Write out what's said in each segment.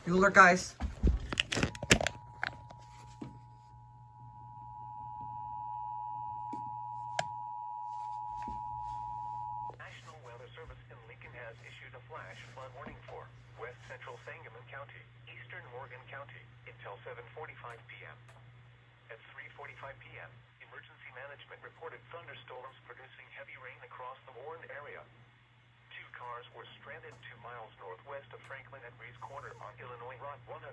New alert, guys. National Weather Service in Lincoln has issued a flash flood warning for west central Sangamon County, eastern Morgan County, until 7:45 p.m. At 3:45 p.m., emergency management reported thunderstorms producing heavy rain across the warned area. 2 cars were stranded 2 miles northwest of Franklin at Reed's Corner on Illinois Route 104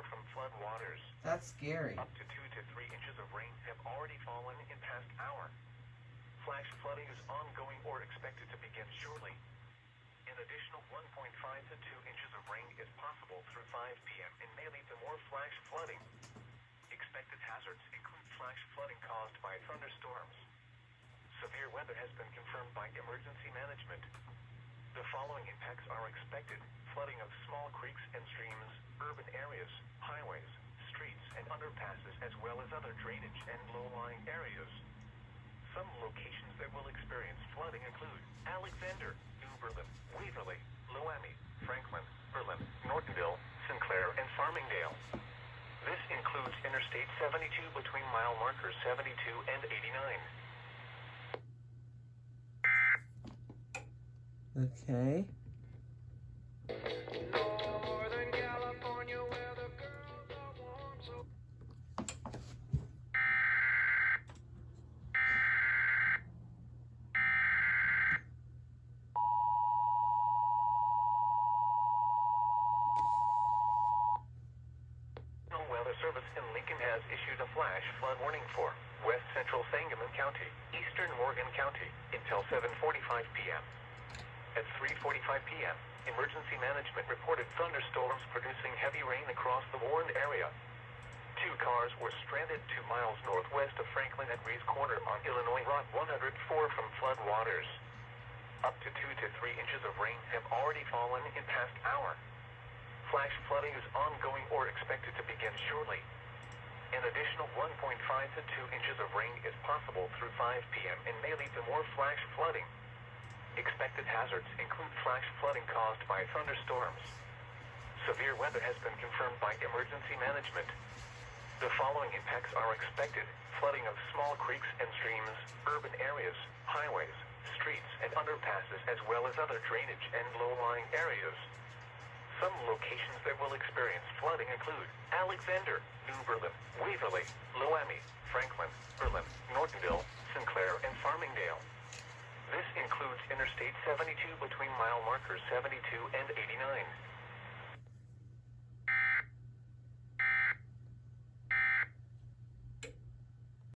from flood waters. That's scary. Up to 2 to 3 inches of rain have already fallen in past hour. Flash flooding is ongoing or expected to begin shortly. An additional 1.5 to 2 inches of rain is possible through 5 p.m. and may lead to more flash flooding. Expected hazards include flash flooding caused by thunderstorms. Severe weather has been confirmed by emergency management. The following impacts are expected: flooding of small creeks and streams, urban areas, highways, streets, and underpasses, as well as other drainage and low-lying areas. Some locations that will experience flooding include Alexander, New Berlin, Waverly, Loami, Franklin, Berlin, Nortonville, Sinclair, and Farmingdale. This includes Interstate 72 between mile markers 72 and 89. Okay. Northern California, where the girls are warm, so National Weather Service in Lincoln has issued a flash flood warning for west central Sangamon County, eastern Morgan County, until 7:45 p.m. At 3:45 p.m., emergency management reported thunderstorms producing heavy rain across the warned area. 2 cars were stranded 2 miles northwest of Franklin at Reed's Corner on Illinois Route 104 from flood waters. Up to 2 to 3 inches of rain have already fallen in past hour. Flash flooding is ongoing or expected to begin shortly. An additional 1.5 to 2 inches of rain is possible through 5 p.m. and may lead to more flash flooding. Expected hazards include flash flooding caused by thunderstorms. Severe weather has been confirmed by emergency management. The following impacts are expected: flooding of small creeks and streams, urban areas, highways, streets, and underpasses, as well as other drainage and low-lying areas. Some locations that will experience flooding include Alexander, New Berlin, Waverly, Loami, Franklin, Berlin, Nortonville, Sinclair, and Farmingdale. This includes Interstate 72 between mile markers 72 and 89.